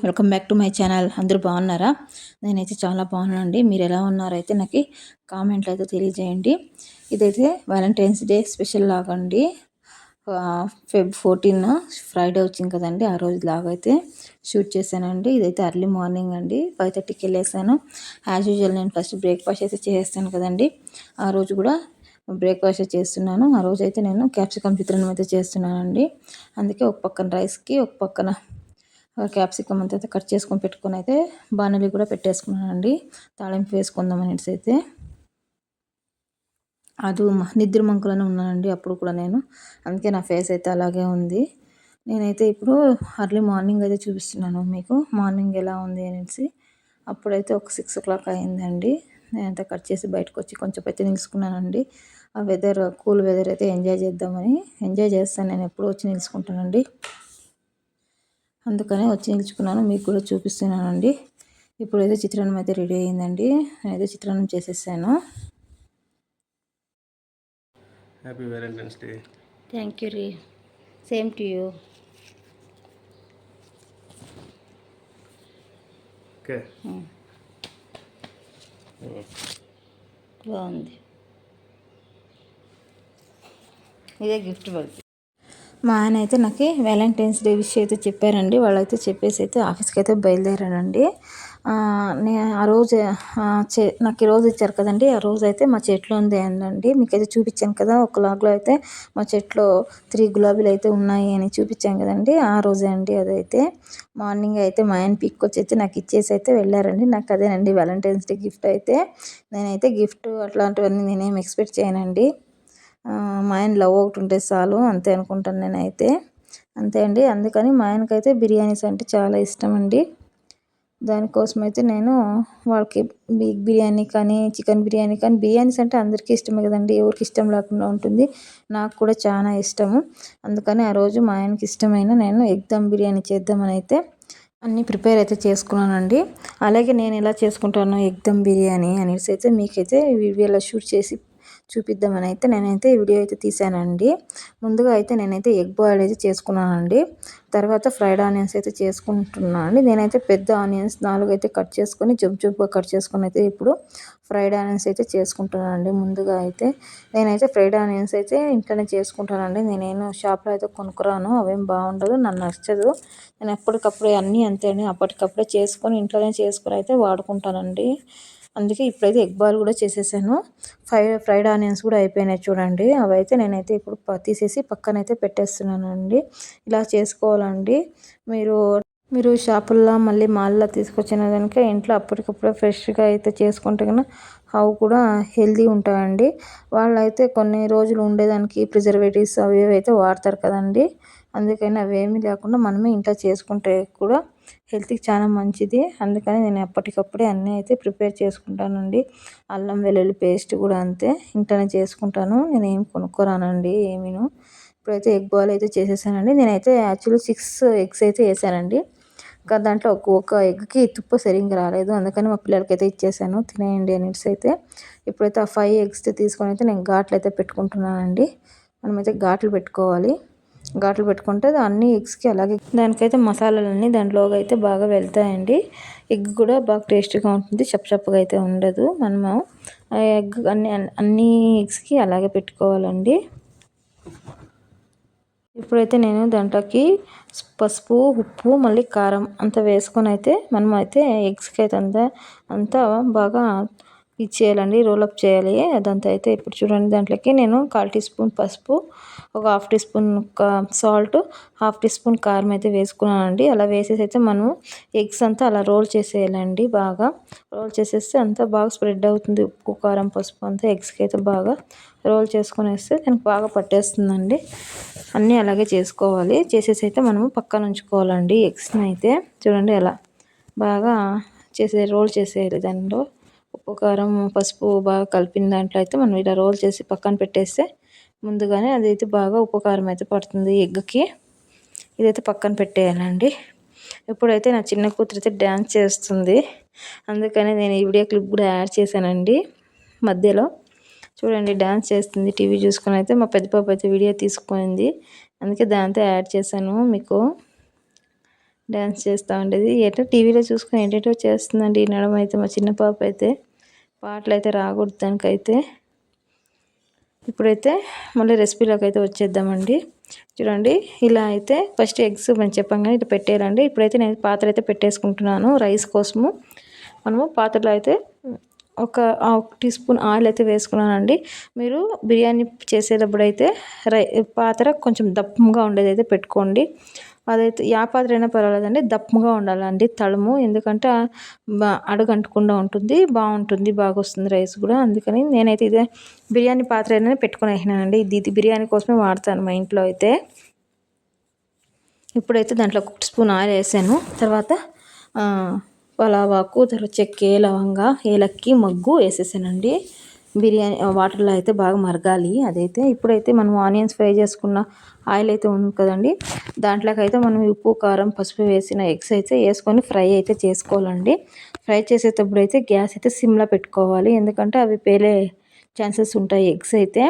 Welcome back to my channel. అందరూ బాగున్నారా? నేనైతే చాలా బాగున్నానండి. మీరు ఎలా ఉన్నారో అయితే నాకు కామెంట్లో అయితే తెలియజేయండి. ఇదైతే వ్యాలంటైన్స్ డే స్పెషల్ లాగా అండి. Feb 14 ఫ్రైడే వచ్చింది కదండి, ఆ రోజు లాగా అయితే షూట్ చేశానండి. ఇదైతే ఎర్లీ మార్నింగ్ అండి, 5:30కి వెళ్ళేసాను. యాజ్ యూజువల్ నేను ఫస్ట్ బ్రేక్ఫాస్ట్ అయితే చేస్తాను కదండి, ఆ రోజు కూడా బ్రేక్ఫాస్ట్ చేస్తున్నాను. ఆ రోజు అయితే నేను క్యాప్సికమ్ చిత్రాన్నం అయితే చేస్తున్నానండి. అందుకే ఒక పక్కన రైస్కి, ఒక పక్కన క్యాప్సికమ్ అంతా కట్ చేసుకొని పెట్టుకొని అయితే బాణలి కూడా పెట్టేసుకున్నానండి. తాళింపు వేసుకుందాం అనేసి అయితే అది నిద్ర మంకులోనే ఉన్నానండి అప్పుడు కూడా నేను. అందుకే నా ఫేస్ అయితే అలాగే ఉంది. నేనైతే ఇప్పుడు అర్లీ మార్నింగ్ అయితే చూపిస్తున్నాను మీకు, మార్నింగ్ ఎలా ఉంది అనేసి. అప్పుడైతే ఒక 6 o'clock అయిందండి. నేనంతా కట్ చేసి బయటకు వచ్చి కొంచెం అయితే నిలుచుకున్నానండి. ఆ వెదర్, కూల్ వెదర్ అయితే ఎంజాయ్ చేద్దామని. ఎంజాయ్ చేస్తాను, నేను ఎప్పుడు వచ్చి నిలుచుకుంటానండి. అందుకనే వచ్చి నిలుచుకున్నాను, మీకు కూడా చూపిస్తున్నానండి. ఇప్పుడైతే చిత్రాన్నం అయితే రెడీ అయిందండి. నేనైతే చిత్రాన్నం చేసేసాను. Happy Valentine's day. Thank you re, same to you. Okay, బాగుంది. ఇదే గిఫ్ట్ బర్త్. మా ఆయన అయితే నాకు వ్యాలంటైన్స్ డే విషయం అయితే చెప్పారండి. వాళ్ళైతే చెప్పేసి అయితే ఆఫీస్కి అయితే బయలుదేరానండి. ఆ రోజు నాకు ఈ రోజు ఇచ్చారు కదండి, ఆ రోజు అయితే మా చెట్లో ఉంది అండి. మీకైతే చూపించాను కదా, ఒక లాగ్లో అయితే మా చెట్లో 3 గులాబీలు అయితే ఉన్నాయి అని చూపించాను కదండి, ఆ రోజే అండి అదైతే. మార్నింగ్ అయితే మా ఆయన పిక్కొచ్చి అయితే నాకు ఇచ్చేసి అయితే వెళ్ళారండి. నాకు అదేనండి వ్యాలంటైన్స్ డే గిఫ్ట్ అయితే. నేనైతే గిఫ్ట్ అట్లాంటివన్నీ నేనేం ఎక్స్పెక్ట్ చేయనండి. మా ఆయన లవ్ ఒకటి ఉంటే చాలు అంతే అనుకుంటాను నేనైతే. అంతే అండి. అందుకని మా ఆయనకైతే బిర్యానీస్ అంటే చాలా ఇష్టం అండి. దానికోసం అయితే నేను వాళ్ళకి బిగ్ బిర్యానీ కానీ, చికెన్ బిర్యానీ కానీ, బిర్యానీస్ అంటే అందరికీ ఇష్టమే కదండి, ఎవరికి ఇష్టం లేకుండా ఉంటుంది. నాకు కూడా చాలా ఇష్టము. అందుకని ఆ రోజు మా ఆయనకి ఇష్టమైన నేను ఎగ్ దమ్ బిర్యానీ చేద్దామని అయితే అన్నీ ప్రిపేర్ అయితే చేసుకున్నానండి. అలాగే నేను ఎలా చేసుకుంటాను ఎగ్ దమ్ బిర్యానీ అనేసి అయితే మీకైతే వీడియోలో షూట్ చేసి చూపిద్దామని అయితే నేనైతే వీడియో అయితే తీసానండి. ముందుగా అయితే నేనైతే ఎగ్ బాయిల్ అయితే చేసుకున్నానండి. తర్వాత ఫ్రైడ్ ఆనియన్స్ అయితే చేసుకుంటున్నాను అండి. నేనైతే పెద్ద ఆనియన్స్ 4 అయితే కట్ చేసుకొని జుబ్గా కట్ చేసుకొని అయితే ఇప్పుడు ఫ్రైడ్ ఆనియన్స్ అయితే చేసుకుంటున్నానండి. ముందుగా అయితే నేనైతే ఫ్రైడ్ ఆనియన్స్ అయితే ఇంట్లోనే చేసుకుంటానండి. నేనేను షాప్లో అయితే కొనుక్కురాను, అవేం బాగుండదు, నాకు నచ్చదు. నేను ఎప్పటికప్పుడు అన్నీ అంతే అండి, అప్పటికప్పుడే చేసుకొని ఇంట్లోనే చేసుకొని అయితే వాడుకుంటానండి. అందుకే ఇప్పుడైతే ఎగ్ బాల్ కూడా చేసేసాను. ఫ్రైడ్ ఆనియన్స్ కూడా అయిపోయినాయి చూడండి. అవి అయితే నేనైతే ఇప్పుడు తీసేసి పక్కనైతే పెట్టేస్తున్నానండి. ఇలా చేసుకోవాలండి. మీరు షాపుల్లో మళ్ళీ మాల్లో తీసుకొచ్చిన దానికే ఇంట్లో అప్పటికప్పుడే ఫ్రెష్గా అయితే చేసుకుంటే కన్నా అవి కూడా హెల్తీ ఉంటాయండి. వాళ్ళైతే కొన్ని రోజులు ఉండేదానికి ప్రిజర్వేటివ్స్ అవి అయితే వాడతారు కదండి. అందుకని అవేమీ లేకుండా మనమే ఇంట్లో చేసుకుంటే కూడా హెల్త్కి చాలా మంచిది. అందుకని నేను ఎప్పటికప్పుడే అన్నీ అయితే ప్రిపేర్ చేసుకుంటానండి. అల్లం వెల్లుల్లి పేస్ట్ కూడా అంతే ఇంట్లోనే చేసుకుంటాను, నేను ఏం కొనుక్కోరానండి ఏమీను. ఇప్పుడైతే ఎగ్ బాల్ అయితే చేసేసానండి. నేనైతే యాక్చువల్లీ 6 eggs అయితే వేసానండి. ఇంకా దాంట్లో ఒక ఎగ్కి తుప్పు సరిగ్గా రాలేదు. అందుకని మా పిల్లలకైతే ఇచ్చేసాను, తినేయండి అనేసి అయితే. ఇప్పుడైతే ఆ 5 eggs తీసుకొని అయితే నేను ఘాట్లు అయితే పెట్టుకుంటున్నానండి. మనమైతే ఘాట్లు పెట్టుకోవాలి. ఘాట్లు పెట్టుకుంటే అన్ని ఎగ్స్కి అలాగే దానికైతే మసాలాలన్నీ దాంట్లోకి అయితే బాగా వెళ్తాయండి. ఎగ్ కూడా బాగా టేస్ట్గా ఉంటుంది, చప్పచప్పగా అయితే ఉండదు. మనము ఎగ్ అన్ని ఎగ్స్కి అలాగే పెట్టుకోవాలండి. ఇప్పుడైతే నేను దాంట్లోకి పసుపు, ఉప్పు, మళ్ళీ కారం అంతా వేసుకొని అయితే మనం అయితే ఎగ్స్కి అయితే అంతా బాగా ఇచ్చేయాలండి, రోలప్ చేయాలి అదంతా అయితే. ఇప్పుడు చూడండి, దాంట్లోకి నేను 1/4 teaspoon పసుపు, ఒక 1/2 teaspoon సాల్ట్, 1/2 teaspoon కారం అయితే వేసుకున్నానండి. అలా వేసేసి అయితే మనం ఎగ్స్ అంతా అలా రోల్ చేసేయాలండి. బాగా రోల్ చేసేస్తే అంతా బాగా స్ప్రెడ్ అవుతుంది, ఉప్పు, కారం, పసుపు అంతా ఎగ్స్కి అయితే బాగా రోల్ చేసుకొని వేస్తే దానికి బాగా పట్టేస్తుందండి. అన్నీ అలాగే చేసుకోవాలి. చేసేసి అయితే మనము పక్కన ఉంచుకోవాలండి ఎగ్స్ని అయితే. చూడండి అలా బాగా రోల్ చేసేయాలి. దానిలో ఉప్పు, కారం, పసుపు బాగా కలిపిన దాంట్లో అయితే మనం ఇలా రోల్ చేసి పక్కన పెట్టేస్తే ముందుగానే అదైతే బాగా ఉప్పు, కారం అయితే పడుతుంది ఎగ్కి. ఇదైతే పక్కన పెట్టేయాలండి. ఇప్పుడైతే నా చిన్న కూతురు అయితే డ్యాన్స్ చేస్తుంది, అందుకని నేను ఈ వీడియో క్లిప్ కూడా యాడ్ చేశానండి మధ్యలో. చూడండి డ్యాన్స్ చేస్తుంది టీవీ చూసుకొని అయితే. మా పెద్ద పాప అయితే వీడియో తీసుకుంది, అందుకే దాంతో యాడ్ చేశాను మీకు. డ్యాన్స్ చేస్తూ ఉండేది. ఎటో టీవీలో చూసుకొని ఏంటేటో చేస్తుందండి ఈ నడుమ అయితే. మా చిన్న పాప అయితే పాటలు అయితే రాకూడదు దానికైతే. ఇప్పుడైతే మళ్ళీ రెసిపీలోకి అయితే వచ్చేద్దామండి. చూడండి, ఇలా అయితే ఫస్ట్ ఎగ్స్ మనం చెప్పంగానే ఇట్లా పెట్టేయాలండి. ఇప్పుడైతే నేను పాత్ర అయితే పెట్టేసుకుంటున్నాను రైస్ కోసము. మనము పాత్రలో అయితే ఒక టీ స్పూన్ ఆయిల్ అయితే వేసుకున్నానండి. మీరు బిర్యానీ చేసేటప్పుడు అయితే పాత్ర కొంచెం దప్పంగా ఉండేది అయితే పెట్టుకోండి. అదైతే ఏ పాత్ర అయినా పర్వాలేదండి, దప్పంగా ఉండాలండి తళము. ఎందుకంటే అడుగు అంటకుండా ఉంటుంది, బాగుంటుంది, బాగా వస్తుంది రైస్ కూడా. అందుకని నేనైతే ఇదే బిర్యానీ పాత్ర అయినా పెట్టుకొని వేసినానండి. ఇది బిర్యానీ కోసమే వాడతాను మా ఇంట్లో అయితే. ఇప్పుడైతే దాంట్లో ఒక స్పూన్ ఆయిల్ వేసాను. తర్వాత పలావాకు, తర్వాత చెక్క, లవంగ, ఏలక్కి, మగ్గు వేసేసానండి. బిర్యానీ వాటర్లో అయితే బాగా మరగాలి అదైతే. ఇప్పుడైతే మనం ఆనియన్స్ ఫ్రై చేసుకున్న ఆయిల్ అయితే ఉంది కదండి, దాంట్లోకి అయితే మనం ఉప్పు, కారం, పసుపు వేసిన ఎగ్స్ అయితే వేసుకొని ఫ్రై అయితే చేసుకోవాలండి. ఫ్రై చేసేటప్పుడు అయితే గ్యాస్ అయితే సిమ్లో పెట్టుకోవాలి, ఎందుకంటే అవి పేలే ఛాన్సెస్ ఉంటాయి ఎగ్స్ అయితే.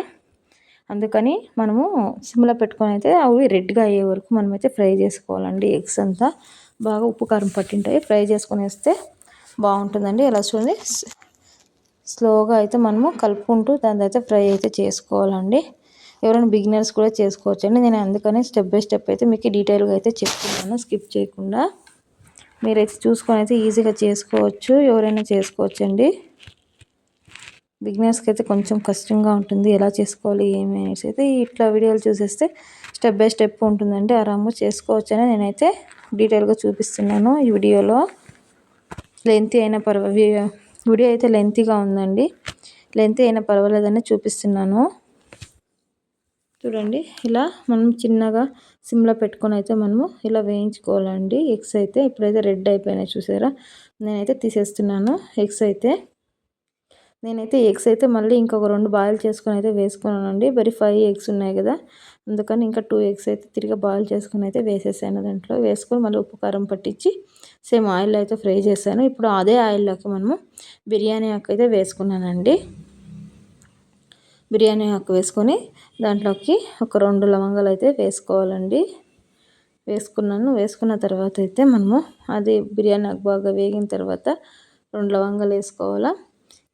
అందుకని మనము సిమ్లో పెట్టుకొని అయితే అవి రెడ్గా అయ్యే వరకు మనమైతే ఫ్రై చేసుకోవాలండి. ఎగ్స్ అంతా బాగా ఉప్పు కారం పట్టింటాయి, ఫ్రై చేసుకొని వేస్తే బాగుంటుందండి. ఇలా చూడండి, స్లోగా అయితే మనము కలుపుకుంటూ దాని అయితే ఫ్రై అయితే చేసుకోవాలండి. ఎవరైనా బిగినర్స్ కూడా చేసుకోవచ్చండి. నేను అందుకని స్టెప్ బై స్టెప్ అయితే మీకు డీటెయిల్గా అయితే చెప్తున్నాను, స్కిప్ చేయకుండా. మీరైతే చూసుకొని అయితే ఈజీగా చేసుకోవచ్చు, ఎవరైనా చేసుకోవచ్చండి. బిగినర్స్కి అయితే కొంచెం కష్టంగా ఉంటుంది, ఎలా చేసుకోవాలి ఏమి అనేసి అయితే ఇట్లా వీడియోలు చూసేస్తే స్టెప్ బై స్టెప్ ఉంటుందండి, ఆరాంగా చేసుకోవచ్చని నేనైతే డీటెయిల్గా చూపిస్తున్నాను ఈ వీడియోలో. లెంతీ అయినా వీడియో అయితే లెంతీగా ఉందండి, లెంతీ అయినా పర్వాలేదని చూపిస్తున్నాను. చూడండి, ఇలా మనం చిన్నగా సిమ్లో పెట్టుకొని అయితే మనము ఇలా వేయించుకోవాలండి ఎగ్స్ అయితే. ఇప్పుడైతే రెడ్ అయిపోయినాయి చూసారా, నేనైతే తీసేస్తున్నాను ఎగ్స్ అయితే. నేనైతే ఎగ్స్ అయితే మళ్ళీ ఇంకొక 2 బాయిల్ చేసుకొని అయితే వేసుకున్నానండి. మరి 5 ఎగ్స్ ఉన్నాయి కదా, అందుకని ఇంకా 2 ఎగ్స్ అయితే తిరిగి బాయిల్ చేసుకొని అయితే వేసేసాను. దాంట్లో వేసుకొని మళ్ళీ ఉప్పు కారం పట్టించి సేమ్ ఆయిల్లో అయితే ఫ్రై చేశాను. ఇప్పుడు అదే ఆయిల్లోకి మనము బిర్యానీ ఆకు అయితే వేసుకున్నానండి. బిర్యానీ ఆకు వేసుకొని దాంట్లోకి ఒక 2 లవంగాలు అయితే వేసుకోవాలండి. వేసుకున్న తర్వాత అయితే మనము అది బిర్యానీ ఆకు బాగా వేగిన తర్వాత 2 లవంగాలు వేసుకోవాలా.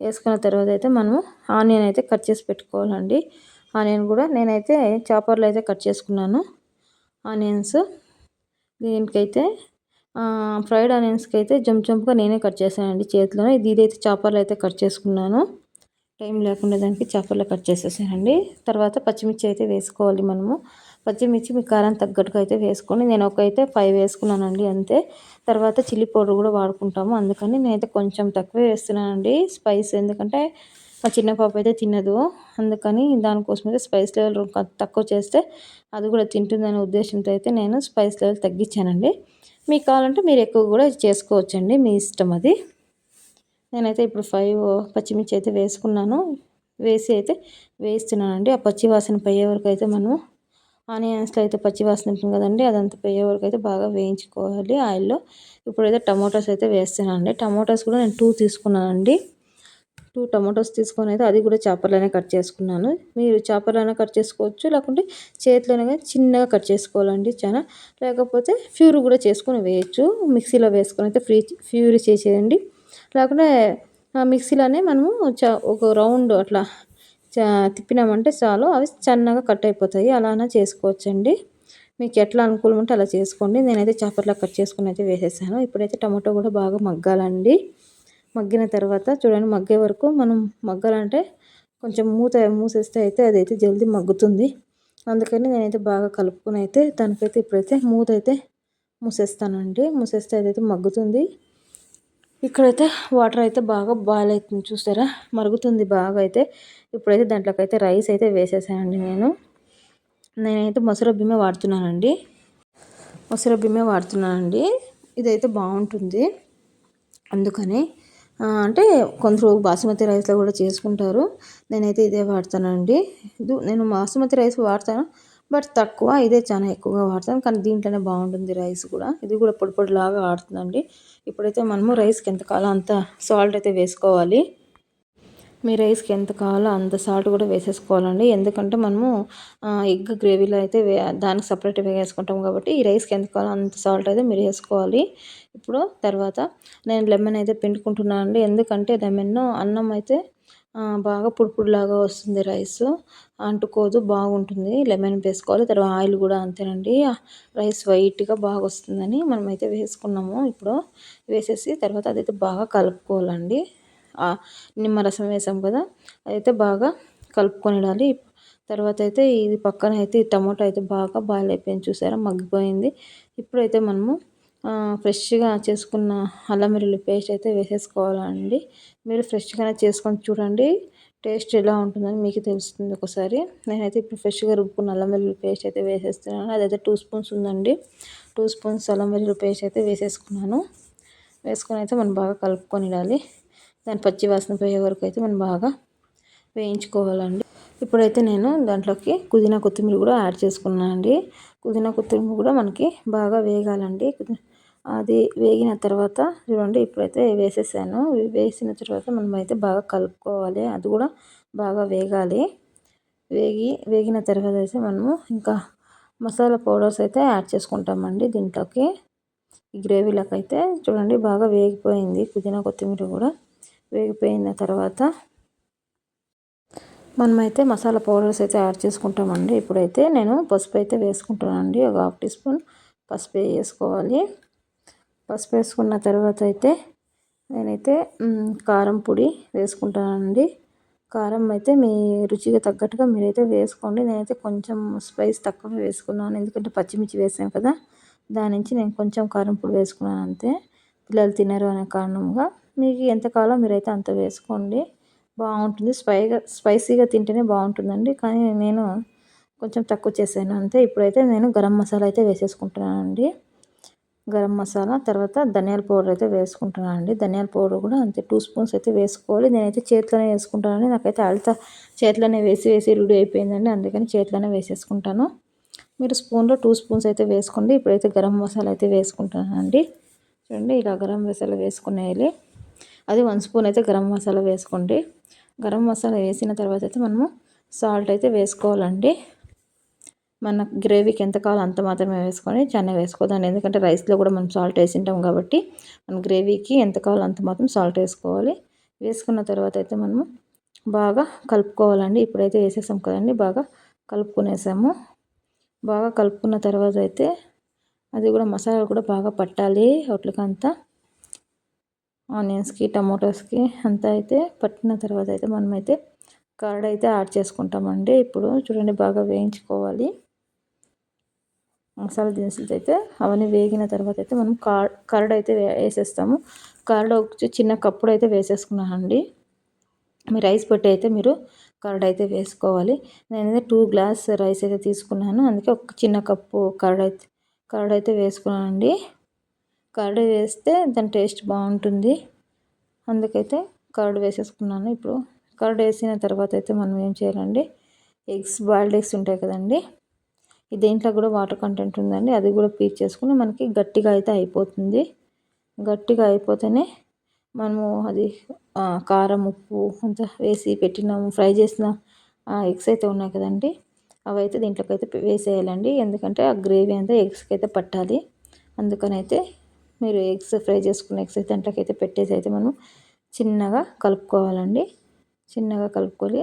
వేసుకున్న తర్వాత అయితే మనము ఆనియన్ అయితే కట్ చేసి పెట్టుకోవాలండి. ఆనియన్ కూడా నేనైతే చాపర్లో అయితే కట్ చేసుకున్నాను ఆనియన్స్. దీనికైతే ఫ్రైడ్ ఆనియన్స్కి అయితే జంపుగా నేనే కట్ చేశానండి చేతిలోనే. ఇదైతే చాపర్లో అయితే కట్ చేసుకున్నాను, టైం లేకుండా దానికి చాపర్లో కట్ చేసేసానండి. తర్వాత పచ్చిమిర్చి అయితే వేసుకోవాలి మనము. పచ్చిమిర్చి మీ కారం తగ్గట్టుగా అయితే వేసుకొని, నేను ఒకైతే 5 వేసుకున్నానండి అంతే. తర్వాత చిల్లీ పౌడర్ కూడా వాడుకుంటాము, అందుకని నేనైతే కొంచెం తక్కువే వేస్తున్నానండి స్పైస్. ఎందుకంటే మా చిన్న పాప అయితే తినదు, అందుకని దానికోసం అయితే స్పైస్ లెవెల్ తక్కువ చేస్తే అది కూడా తింటుందనే ఉద్దేశంతో అయితే నేను స్పైస్ లెవెల్ తగ్గించానండి. మీకు కావాలంటే మీరు ఎక్కువ కూడా చేసుకోవచ్చండి, మీ ఇష్టం అది. నేనైతే ఇప్పుడు 5 పచ్చిమిర్చి అయితే వేసుకున్నాను, వేసి అయితే వేస్తున్నానండి. ఆ పచ్చి వాసన పోయే వరకు అయితే మనము ఆనియన్స్లో అయితే పచ్చి వాసన ఉంటుంది కదండి, అదంతా పోయే వరకు అయితే బాగా వేయించుకోవాలి ఆయిల్లో. ఇప్పుడైతే టమోటాస్ అయితే వేస్తున్నానండి. టమోటాస్ కూడా నేను 2 తీసుకున్నానండి. 2 టమోటాస్ తీసుకొని అయితే అది కూడా చాపర్లోనే కట్ చేసుకున్నాను. మీరు చాపర్లోనే కట్ చేసుకోవచ్చు, లేకుంటే చేతిలోనే కానీ చిన్నగా కట్ చేసుకోవాలండి చాలా. లేకపోతే ఫ్యూర్ కూడా చేసుకొని వేయచ్చు, మిక్సీలో వేసుకొని అయితే ఫ్యూర్ చేసేయండి. లేకుంటే మిక్సీలోనే మనము ఒక రౌండ్ అట్లా తిప్పినామంటే చాలు, అవి సన్నగా కట్ అయిపోతాయి. అలానే చేసుకోవచ్చండి, మీకు ఎట్లా అనుకూలం ఉంటే అలా చేసుకోండి. నేనైతే చాపర్లో కట్ చేసుకుని అయితే వేసేసాను. ఇప్పుడైతే టమాటో కూడా బాగా మగ్గాలండి. మగ్గిన తర్వాత చూడండి, మగ్గే వరకు మనం మగ్గాలంటే కొంచెం మూసేస్తే అయితే అదైతే జల్దీ మగ్గుతుంది. అందుకని నేనైతే బాగా కలుపుకొని అయితే దానికైతే ఇప్పుడైతే మూత అయితే మూసేస్తానండి. మూసేస్తే అదైతే మగ్గుతుంది. ఇక్కడైతే వాటర్ అయితే బాగా బాయిల్ అవుతుంది చూసారా, మరుగుతుంది బాగా అయితే. ఇప్పుడైతే దాంట్లోకి రైస్ అయితే వేసేసానండి. నేనైతే మసూర బియ్యమే వాడుతున్నానండి. ఇదైతే బాగుంటుంది, అందుకని అంటే కొందరు బాసుమతి రైస్లో కూడా చేసుకుంటారు, నేనైతే ఇదే వాడతానండి. నేను బాసుమతి రైస్ వాడతాను, బట్ తక్కువ. ఇదే చాలా ఎక్కువగా వాడతాను, కానీ దీంట్లోనే బాగుంటుంది రైస్ కూడా. ఇది కూడా పొడిలాగా ఆడుతుందండి. ఇప్పుడైతే మనము రైస్కి ఎంత కావాలో అంత సాల్ట్ అయితే వేసుకోవాలి. మీ రైస్కి ఎంత కావాలో అంత సాల్ట్ కూడా వేసేసుకోవాలండి. ఎందుకంటే మనము ఎగ్ గ్రేవీలో అయితే దానికి సపరేట్గా వేసుకుంటాం కాబట్టి ఈ రైస్కి ఎంత కావాలో అంత సాల్ట్ అయితే మీరు వేసుకోవాలి. ఇప్పుడు తర్వాత నేను లెమన్ అయితే పిండుకుంటున్నాను అండి. ఎందుకంటే లెమన్ అన్నం అయితే బాగా పొడి వస్తుంది, రైస్ అంటుకోదు, బాగుంటుంది. లెమన్ వేసుకోవాలి. తర్వాత ఆయిల్ కూడా అంతేనండి, రైస్ వైట్గా బాగా వస్తుందని మనమైతే వేసుకున్నాము. ఇప్పుడు వేసేసి తర్వాత అదైతే బాగా కలుపుకోవాలండి. నిమ్మరసం వేసాం కదా, అయితే బాగా కలుపుకొనిడాలి. తర్వాత అయితే ఇది పక్కన అయితే ఈ టమాటో అయితే బాగా బాయిల్ అయిపోయింది, చూసారా, మగ్గిపోయింది. ఇప్పుడైతే మనము ఫ్రెష్గా చేసుకున్న అల్లం వెల్లుల్లి పేస్ట్ అయితే వేసేసుకోవాలండి. మీరు ఫ్రెష్గానే చేసుకొని చూడండి, టేస్ట్ ఎలా ఉంటుందని మీకు తెలుస్తుంది ఒకసారి. నేనైతే ఇప్పుడు ఫ్రెష్గా రుబ్బుకున్న అల్లం వెల్లుల్లి పేస్ట్ అయితే వేసేస్తున్నాను. అదైతే 2 స్పూన్స్ ఉందండి. 2 స్పూన్స్ అల్లం వెల్లుల్లి పేస్ట్ అయితే వేసేసుకున్నాను. వేసుకొని అయితే మనం బాగా కలుపుకొనిడాలి. దాని పచ్చి వాసన పోయే వరకు అయితే మనం బాగా వేయించుకోవాలండి. ఇప్పుడైతే నేను దాంట్లోకి పుదీనా కొత్తిమీర కూడా యాడ్ చేసుకున్నాను అండి. పుదీనా కొత్తిమీర కూడా మనకి బాగా వేగాలండి. అది వేగిన తర్వాత చూడండి, ఇప్పుడైతే వేసేసాను. వేసిన తర్వాత మనమైతే బాగా కలుపుకోవాలి. అది కూడా బాగా వేగాలి. వేగిన తర్వాత అయితే మనము ఇంకా మసాలా పౌడర్స్ అయితే యాడ్ చేసుకుంటామండి దీంట్లోకి. ఈ గ్రేవీలోకి అయితే చూడండి బాగా వేగిపోయింది. పుదీనా కొత్తిమీర కూడా వేగిపోయిన తర్వాత మనమైతే మసాలా పౌడర్స్ అయితే యాడ్ చేసుకుంటామండి. ఇప్పుడైతే నేను పసుపు అయితే వేసుకుంటున్నాను అండి. ఒక 1/2 టీ స్పూన్ పసుపు వేసుకోవాలి. పసుపు వేసుకున్న తర్వాత అయితే నేనైతే కారం పొడి వేసుకుంటానండి. కారం అయితే మీ రుచిగా తగ్గట్టుగా మీరైతే వేసుకోండి. నేనైతే కొంచెం స్పైస్ తక్కువ వేసుకున్నాను, ఎందుకంటే పచ్చిమిర్చి వేసాను కదా, దాని నుంచి నేను కొంచెం కారం పొడి వేసుకున్నాను అంతే. పిల్లలు తినరు అనే కారణంగా మీకు ఎంత కావాలో మీరైతే అంత వేసుకోండి, బాగుంటుంది. స్పైసీగా తింటేనే బాగుంటుందండి. కానీ నేను కొంచెం తక్కువ చేశాను అంతే. ఇప్పుడైతే నేను గరం మసాలా అయితే వేసేసుకుంటున్నానండి. గరం మసాలా తర్వాత ధనియాల పౌడర్ అయితే వేసుకుంటున్నాను అండి. ధనియాల పౌడర్ కూడా అంతే 2 స్పూన్స్ అయితే వేసుకోవాలి. నేనైతే చేతిలోనే వేసుకుంటానండి. నాకైతే అలత చేతిలోనే వేసి రూఢి అయిపోయిందండి, అందుకని చేతిలోనే వేసేసుకుంటాను. మీరు స్పూన్లో 2 స్పూన్స్ అయితే వేసుకోండి. ఇప్పుడైతే గరం మసాలా అయితే వేసుకుంటున్నానండి. చూడండి, ఇలా గరం మసాలా వేసుకునేయాలి. అది 1 స్పూన్ అయితే గరం మసాలా వేసుకోండి. గరం మసాలా వేసిన తర్వాత అయితే మనము సాల్ట్ అయితే వేసుకోవాలండి. మన గ్రేవీకి ఎంత కావాలో అంత మాత్రమే వేసుకొని చాలా వేసుకోవద్దండి, ఎందుకంటే రైస్లో కూడా మనం సాల్ట్ వేసింటాం కాబట్టి మన గ్రేవీకి ఎంత కావాలో అంత మాత్రం సాల్ట్ వేసుకోవాలి. వేసుకున్న తర్వాత అయితే మనము బాగా కలుపుకోవాలండి. ఇప్పుడైతే వేసేసాం కదండి, బాగా కలుపుకునేసాము. బాగా కలుపుకున్న తర్వాత అయితే అది కూడా మసాలా కూడా బాగా పట్టాలి వాటికంతా, ఆనియన్స్కి టమాటోస్కి అంతా అయితే పట్టిన తర్వాత అయితే మనమైతే కర్డ్ అయితే యాడ్ చేసుకుంటామండి. ఇప్పుడు చూడండి బాగా వేయించుకోవాలి మసాలా దినుసులు అయితే. అవన్నీ వేగిన తర్వాత అయితే మనం కర్డ్ అయితే వేసేస్తాము. కర్డ్ ఒక చిన్న కప్పుడు అయితే వేసేసుకున్నానండి. మీ రైస్ బట్టి అయితే మీరు కర్డ్ అయితే వేసుకోవాలి. నేనైతే 2 గ్లాస్ రైస్ అయితే తీసుకున్నాను, అందుకే ఒక చిన్న కప్పు కర్డ్ అయితే వేసుకున్నానండి. కర్డ్ వేస్తే దాని టేస్ట్ బాగుంటుంది, అందుకైతే కర్డ్ వేసేసుకున్నాను. ఇప్పుడు కర్డ్ వేసిన తర్వాత అయితే మనం ఏం చేయాలండి, బాయిల్డ్ ఎగ్స్ ఉంటాయి కదండి, దేంట్లో కూడా వాటర్ కంటెంట్ ఉందండి, అది కూడా పీల్ చేసుకుని మనకి గట్టిగా అయితే అయిపోతుంది. గట్టిగా అయిపోతేనే మనము అది కారం ఉప్పు అంతా వేసి పెట్టినాము, ఫ్రై చేసిన ఎగ్స్ అయితే ఉన్నాయి కదండి, అవి అయితే దీంట్లోకి అయితే వేసేయాలండి. ఎందుకంటే ఆ గ్రేవీ అంతా ఎగ్స్కి అయితే పట్టాలి. అందుకనైతే మీరు ఫ్రై చేసుకున్న ఎగ్స్ అయితే దాంట్లోకి అయితే పెట్టేసి అయితే మనం చిన్నగా కలుపుకోవాలండి. చిన్నగా కలుపుకొని,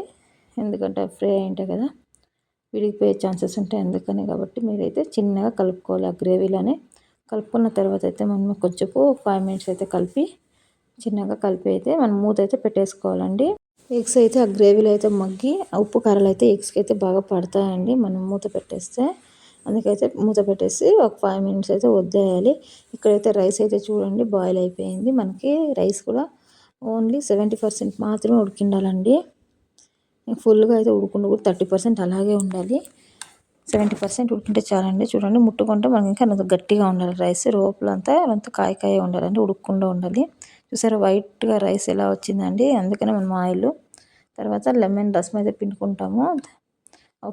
ఎందుకంటే ఫ్రై అయింటాయి కదా, విడిగిపోయే ఛాన్సెస్ ఉంటాయి, అందుకని కాబట్టి మీరైతే చిన్నగా కలుపుకోవాలి. ఆ గ్రేవీలోనే కలుపుకున్న తర్వాత అయితే మనం కొంచెంసేపు 5 మినిట్స్ అయితే చిన్నగా కలిపి అయితే మనం మూత అయితే పెట్టేసుకోవాలండి. ఎగ్స్ అయితే ఆ గ్రేవీలో అయితే మగ్గి ఉప్పు కారాలు అయితే ఎగ్స్కి అయితే బాగా పడతాయండి మనం మూత పెట్టేస్తే. అందుకైతే మూత పెట్టేసి ఒక 5 మినిట్స్ అయితే వదిలేయాలి. ఇక్కడైతే రైస్ అయితే చూడండి బాయిల్ అయిపోయింది. మనకి రైస్ కూడా ఓన్లీ 70% మాత్రమే ఉడికిండాలండి. ఫుల్గా అయితే ఉడకకుండా 30% అలాగే ఉండాలి. 70% ఉడికింటే చాలండి. చూడండి, ముట్టుకుంటే మనకి ఇంకా అంత గట్టిగా ఉండాలి రైస్, లోపలంతా కాయ ఉండాలండి, ఉడకకుండా ఉండాలి. చూసారా వైట్గా రైస్ ఎలా వచ్చిందండి, అందుకనే మనం ఆయిల్ తర్వాత లెమన్ రసం అయితే పిండుకుంటాము.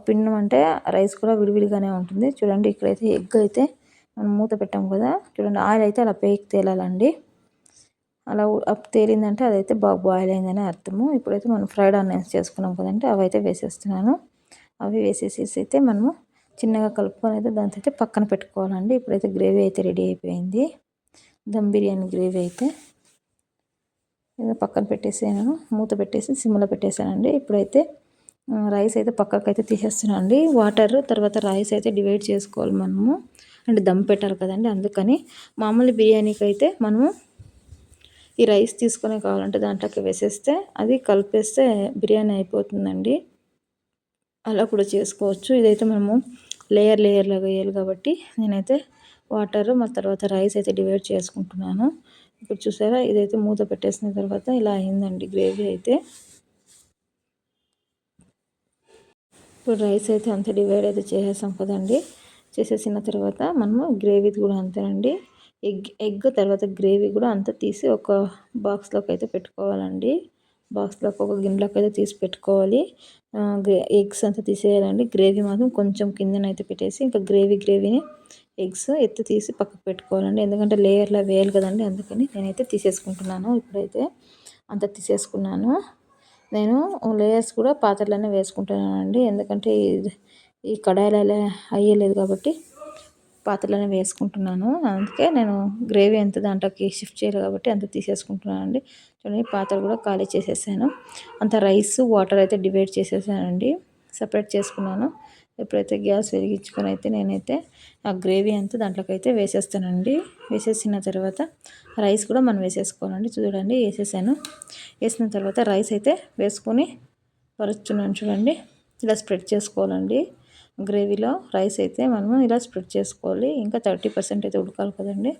పిండమంటే రైస్ కూడా విడివిడిగానే ఉంటుంది. చూడండి, ఇక్కడైతే ఎగ్ అయితే మనం మూత పెట్టాము కదా, చూడండి ఆయిల్ అయితే అలా పైకి తేలాలండి. అలా తేలిందంటే అదైతే బాగా బాయిల్ అయిందని అర్థము. ఇప్పుడైతే మనం ఫ్రైడ్ ఆనియన్స్ చేసుకున్నాం కదండి, అవి అయితే వేసేస్తున్నాను. అవి వేసేసేసి అయితే మనము చిన్నగా కలుపుకొని అయితే దాంతో అయితే పక్కన పెట్టుకోవాలండి. ఇప్పుడైతే గ్రేవీ అయితే రెడీ అయిపోయింది. దమ్ బిర్యానీ గ్రేవీ అయితే పక్కన పెట్టేసాను, మూత పెట్టేసి సిమ్లో పెట్టేశానండి. ఇప్పుడైతే రైస్ అయితే పక్కకైతే తీసేస్తున్నాను అండి. వాటర్ తర్వాత రైస్ అయితే డివైడ్ చేసుకోవాలి మనము, అంటే దమ్ పెట్టాలి కదండి. అందుకని మామూలు బిర్యానీకి అయితే మనము ఈ రైస్ తీసుకునే కావాలంటే దాంట్లోకి వేసేస్తే అది కలిపేస్తే బిర్యానీ అయిపోతుందండి. అలా కూడా చేసుకోవచ్చు. ఇదైతే మనము లేయర్ లాగా వేయాలి కాబట్టి నేనైతే వాటర్ తర్వాత రైస్ అయితే డివైడ్ చేసుకుంటున్నాను. ఇప్పుడు చూసారా, ఇదైతే మూత పెట్టేసిన తర్వాత ఇలా అయిందండి గ్రేవీ అయితే. ఇప్పుడు రైస్ అయితే అంతా డివైడ్ అయితే చేసేసాం కదండి. చేసేసిన తర్వాత మనము గ్రేవీ కూడా అంతేనండి. ఎగ్ తర్వాత గ్రేవీ కూడా అంతా తీసి ఒక బాక్స్లోకి అయితే పెట్టుకోవాలండి. బాక్స్లోకి ఒక గిన్నెలోకి అయితే తీసి పెట్టుకోవాలి. ఎగ్స్ అంతా తీసేయాలండి. గ్రేవీ మాత్రం కొంచెం కిందనైతే పెట్టేసి ఇంకా గ్రేవీని ఎగ్స్ తీసి పక్కకు పెట్టుకోవాలండి. ఎందుకంటే లేయర్లా వేయాలి కదండి, అందుకని నేనైతే తీసేసుకుంటున్నాను. ఇప్పుడైతే అంతా తీసేసుకున్నాను. నేను లేయర్స్ కూడా పాత్రలోనే వేసుకుంటున్నానండి, ఎందుకంటే ఈ కడాయిలలో అయ్యలేదు కాబట్టి పాత్రలోనే వేసుకుంటున్నాను. అందుకే నేను గ్రేవీ అంతా దాంట్లోకి షిఫ్ట్ చేయాలి కాబట్టి అంత తీసేసుకుంటున్నానండి. చూడండి, పాత్ర కూడా ఖాళీ చేసేసాను. అంత రైస్ వాటర్ అయితే డివైడ్ చేసేసానండి, సపరేట్ చేసుకున్నాను. ఎప్పుడైతే గ్యాస్ వెలిగించుకొని అయితే నేనైతే ఆ గ్రేవీ అంతా దాంట్లోకి అయితే వేసేస్తానండి. వేసేసిన తర్వాత రైస్ కూడా మనం వేసేసుకోవాలండి. చూడండి, వేసేసాను. వేసిన తర్వాత రైస్ అయితే వేసుకొని పరుచున్నాను. చూడండి, ఇలా స్ప్రెడ్ చేసుకోవాలండి. గ్రేవీలో రైస్ అయితే మనము ఇలా స్ప్రెడ్ చేసుకోవాలి. ఇంకా 30% అయితే ఉడకాలి కదండి,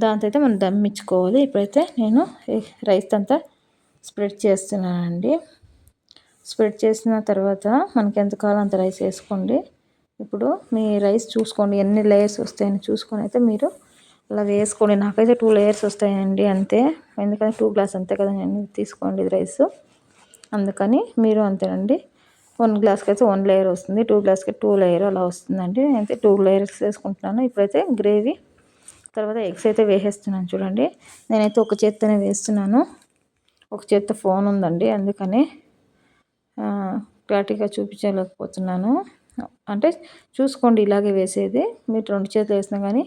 దాంతో అయితే మనం దమ్ ఇచ్చుకోవాలి. ఇప్పుడైతే నేను రైస్ అంతా స్ప్రెడ్ చేస్తున్నానండి. స్ప్రెడ్ చేసిన తర్వాత మనకి ఎంత కావాలో అంత రైస్ వేసుకోండి. ఇప్పుడు మీ రైస్ చూసుకోండి ఎన్ని లేయర్స్ వస్తాయని చూసుకొని అయితే మీరు అలా వేసుకోండి. నాకైతే 2 లేయర్స్ వస్తాయండి అంతే, ఎందుకంటే 2 గ్లాస్ అంతే కదా నేను తీసుకోండి రైస్, అందుకని మీరు అంతేనండి. 1 గ్లాస్కి అయితే 1 లేయర్ వస్తుంది, 2 గ్లాస్కి 2 లేయర్ అలా వస్తుందండి. నేనైతే 2 లేయర్స్ వేసుకుంటున్నాను. ఇప్పుడైతే గ్రేవీ తర్వాత ఎగ్స్ అయితే వేసేస్తున్నాను. చూడండి, నేనైతే ఒక చేత్తోనే వేస్తున్నాను, ఒక చేత్తో ఫోన్ ఉందండి, అందుకని క్లారిటీగా చూపించలేకపోతున్నాను. అంటే చూసుకోండి, ఇలాగే వేసేది. మీరు 2 చేతులు వేసినా కానీ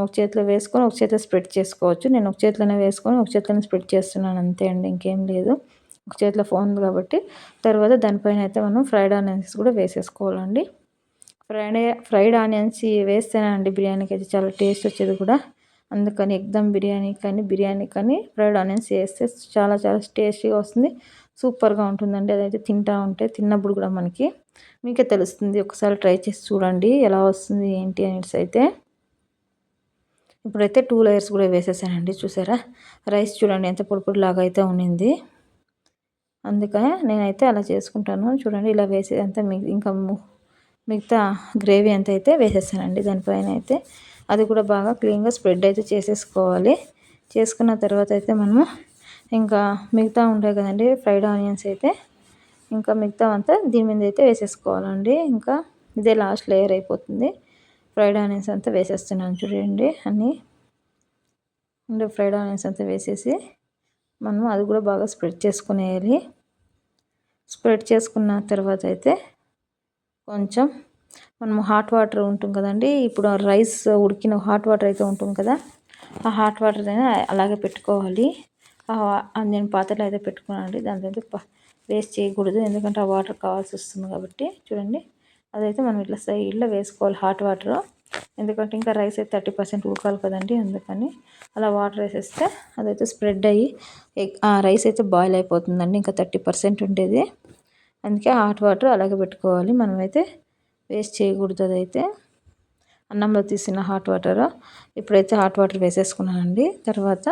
ఒక చేతిలో వేసుకొని ఒక చేతిలో స్ప్రెడ్ చేసుకోవచ్చు. నేను ఒక చేతిలోనే వేసుకొని ఒక చేతిలోనే స్ప్రెడ్ చేస్తున్నాను అంతే అండి, ఇంకేం లేదు. ఒక చేతిలో ఫోన్ ఉంది కాబట్టి. తర్వాత దానిపైన అయితే మనం ఫ్రైడ్ ఆనియన్స్ కూడా వేసేసుకోవాలండి. ఫ్రైడ్ ఆనియన్స్ వేస్తేనండి బిర్యానీకి అయితే చాలా టేస్ట్ వచ్చేది కూడా. అందుకని ఎగ్దమ్ బిర్యానీ కానీ ఫ్రైడ్ ఆనియన్స్ వేస్తే చాలా చాలా టేస్టీగా వస్తుంది, సూపర్గా ఉంటుందండి. అదైతే తిన్నప్పుడు కూడా మీకే తెలుస్తుంది. ఒకసారి ట్రై చేసి చూడండి ఎలా వస్తుంది ఏంటి అనేసి అయితే. ఇప్పుడైతే 2 లేయర్స్ కూడా వేసేసానండి. చూసారా, రైస్ చూడండి ఎంత పొడి లాగా అయితే ఉండింది. అందుకని నేనైతే అలా చేసుకుంటాను. చూడండి, ఇలా వేసే అంతా ఇంకా మిగతా గ్రేవీ అంతా అయితే వేసేసానండి దానిపైన అయితే. అది కూడా బాగా క్లీన్గా స్ప్రెడ్ అయితే చేసేసుకోవాలి. చేసుకున్న తర్వాత అయితే మనము ఇంకా మిగతా ఉంటాయి కదండి ఫ్రైడ్ ఆనియన్స్ అయితే, ఇంకా మిగతా అంతా దీని మీద అయితే వేసేసుకోవాలండి. ఇంకా ఇదే లాస్ట్ లేయర్ అయిపోతుంది. ఫ్రైడ్ ఆనియన్స్ అంతా వేసేస్తున్నాను చూడండి అన్నీ. ఫ్రైడ్ ఆనియన్స్ అంతా వేసేసి మనము అది కూడా బాగా స్ప్రెడ్ చేసుకునేయాలి. స్ప్రెడ్ చేసుకున్న తర్వాత అయితే కొంచెం మనము హాట్ వాటర్ ఉంటుంది కదండి, ఇప్పుడు ఆ రైస్ ఉడికిన హాట్ వాటర్ అయితే ఉంటుంది కదా, ఆ హాట్ వాటర్ అయినా అలాగే పెట్టుకోవాలి. నేను పాత్రలో అయితే పెట్టుకున్నానండి, దాంతో వేస్ట్ చేయకూడదు, ఎందుకంటే ఆ వాటర్ కావాల్సి వస్తుంది కాబట్టి. చూడండి, అదైతే మనం ఇట్లా సైడ్లో వేసుకోవాలి హాట్ వాటర్, ఎందుకంటే ఇంకా రైస్ అయితే 30% ఉడకాలి కదండి, అందుకని అలా వాటర్ వేసేస్తే అదైతే స్ప్రెడ్ అయ్యి ఆ రైస్ అయితే బాయిల్ అయిపోతుందండి. ఇంకా 30% ఉండేది, అందుకే హాట్ వాటర్ అలాగే పెట్టుకోవాలి. మనమైతే వేస్ట్ చేయకూడదు అదైతే. అన్నంలో తీసిన హాట్ వాటర్. ఇప్పుడైతే హాట్ వాటర్ వేసేసుకున్నానండి. తర్వాత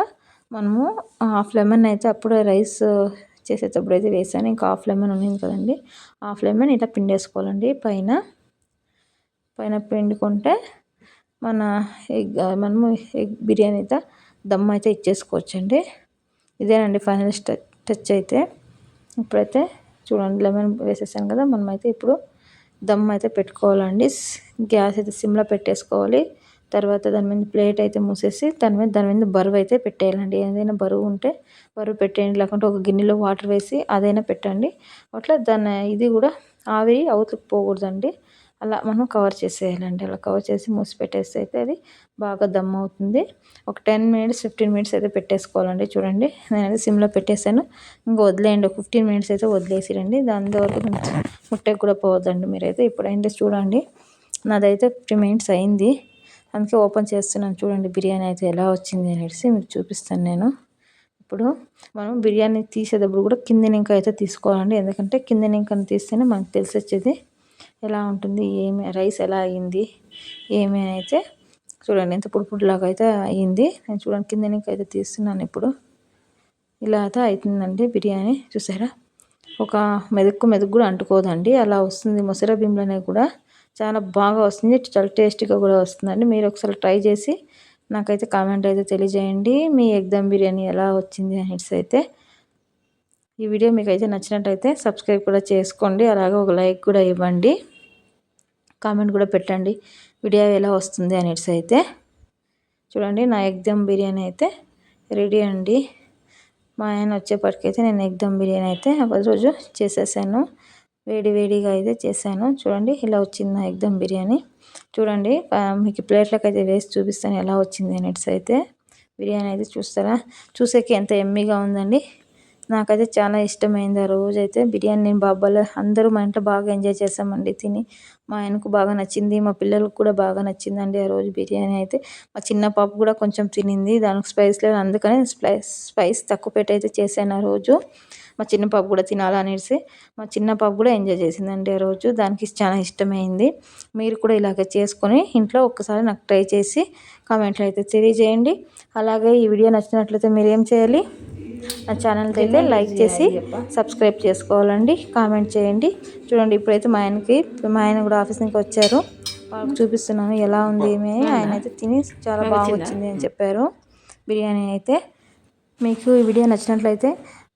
మనము హాఫ్ లెమన్ అయితే అప్పుడే రైస్ చేసేటప్పుడు అయితే వేసాను, ఇంకా హాఫ్ లెమన్ ఉంది కదండి, హాఫ్ లెమన్ ఇట్లా పిండేసుకోవాలండి పైన పిండుకుంటే మనము ఎగ్ బిర్యానీ అయితే దమ్ అయితే ఇచ్చేసుకోవచ్చండి. ఇదేనండి ఫైనల్ టచ్ అయితే. ఇప్పుడైతే చూడండి, లెమన్ వేసేసాను కదా, మనమైతే ఇప్పుడు దమ్ అయితే పెట్టుకోవాలండి. గ్యాస్ అయితే సిమ్లో పెట్టేసుకోవాలి. తర్వాత దాని మీద ప్లేట్ అయితే మూసేసి దాని మీద బరువు అయితే పెట్టేయాలండి. ఏదైనా బరువు ఉంటే బరువు పెట్టేయండి, లేకుంటే ఒక గిన్నెలో వాటర్ వేసి అదైనా పెట్టండి. అట్లా దాన్ని ఇది కూడా ఆవిరి అవతలకు పోకూడదండి. అలా మనం కవర్ చేసేయాలండి. అలా కవర్ చేసి మూసి పెట్టేస్తే అయితే అది బాగా దమ్ అవుతుంది. ఒక 10 మినిట్స్ 15 మినిట్స్ అయితే పెట్టేసుకోవాలండి. చూడండి నేనైతే సిమ్లో పెట్టేశాను. ఇంకా వదిలేయండి, ఒక 15 మినిట్స్ అయితే వదిలేసిరండి. దాని వరకు ముట్టకు కూడా పోవద్దండి మీరైతే. ఇప్పుడైతే చూడండి నాదైతే 15 మినిట్స్ అయింది, అందుకే ఓపెన్ చేస్తున్నాను. చూడండి బిర్యానీ అయితే ఎలా వచ్చింది అనేసి మీకు చూపిస్తాను నేను. ఇప్పుడు మనం బిర్యానీ తీసేటప్పుడు కూడా కింది నింక అయితే తీసుకోవాలండి. ఎందుకంటే కింది నింకను తీస్తేనే మనకు తెలిసి వచ్చేది ఎలా ఉంటుంది, ఏమి రైస్ ఎలా అయ్యింది ఏమి అయితే. చూడండి ఎంత పుడిలాగా అయితే అయ్యింది. నేను చూడండి కింద నింక అయితే తీస్తున్నాను. ఇప్పుడు ఇలా అయితే అవుతుందండి బిర్యానీ. చూసారా, ఒక మెతుకు కూడా అంటుకోదండి, అలా వస్తుంది. మొసరా బియ్యంలోనే కూడా చాలా బాగా వస్తుంది, చాలా టేస్టీగా కూడా వస్తుందండి. మీరు ఒకసారి ట్రై చేసి నాకైతే కామెంట్ అయితే తెలియజేయండి మీ ఎగ్ దమ్ బిర్యానీ ఎలా వచ్చింది అనేసి అయితే. ఈ వీడియో మీకు అయితే నచ్చినట్టయితే సబ్స్క్రైబ్ కూడా చేసుకోండి, అలాగే ఒక లైక్ కూడా ఇవ్వండి, కామెంట్ కూడా పెట్టండి వీడియో ఎలా వస్తుంది అనేసి అయితే. చూడండి నా ఎగ్ దమ్ బిర్యానీ అయితే రెడీ అండి. మా ఆయన వచ్చేప్పటికైతే నేను ఎగ్ దమ్ బిర్యానీ అయితే ఒక రోజు చేసేసాను, వేడిగా అయితే చేశాను. చూడండి ఇలా వచ్చింది నా ఎగ్ దమ్ బిర్యానీ. చూడండి మీకు ప్లేట్లకు అయితే వేసి చూపిస్తాను ఎలా వచ్చింది అనేసి అయితే. బిర్యానీ అయితే చూస్తారా, చూసేకి ఎంత ఎమ్మీగా ఉందండి. నాకైతే చాలా ఇష్టమైంది ఆ రోజైతే బిర్యానీ. నేను బాబాలో అందరూ మా ఇంట్లో బాగా ఎంజాయ్ చేసామండి తిని. మా ఆయనకు బాగా నచ్చింది, మా పిల్లలకు కూడా బాగా నచ్చిందండి ఆ రోజు బిర్యానీ అయితే. మా చిన్న పాప కూడా కొంచెం తినింది, దానికి స్పైస్ లేదు, అందుకని స్పైస్ తక్కువ పెట్టి అయితే చేశాను ఆ రోజు. మా చిన్న పాప కూడా తినాలనేసి మా చిన్న పాప కూడా ఎంజాయ్ చేసిందండి ఆ రోజు, దానికి చాలా ఇష్టమైంది. మీరు కూడా ఇలాగ చేసుకొని ఇంట్లో ఒక్కసారి నాకు ట్రై చేసి కామెంట్లో అయితే తెలియజేయండి. అలాగే ఈ వీడియో నచ్చినట్లయితే మీరు ఏం చేయాలి, నా ఛానల్కి అయితే లైక్ చేసి సబ్స్క్రైబ్ చేసుకోవాలండి, కామెంట్ చేయండి. చూడండి ఇప్పుడైతే మా ఆయన కూడా ఆఫీస్ నుంచి వచ్చారు, వాళ్ళకి చూపిస్తున్నాను ఎలా ఉంది ఏమి. ఆయన అయితే తిని చాలా బాగా వచ్చింది అని చెప్పారు బిర్యానీ అయితే. మీకు ఈ వీడియో నచ్చినట్లయితే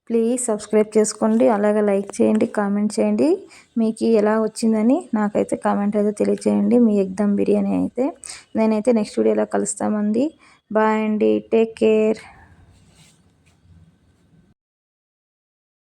ప్లీజ్ సబ్స్క్రైబ్ చేసుకోండి, అలాగే లైక్ చేయండి, కామెంట్ చేయండి మీకు ఎలా వచ్చిందని నాకైతే కామెంట్ అయితే తెలియజేయండి మీ ఎగ్ దమ్ బిర్యానీ అయితే. నేనైతే నెక్స్ట్ వీడియోలో కలుస్తామండి. బాయ్ అండి, టేక్ కేర్.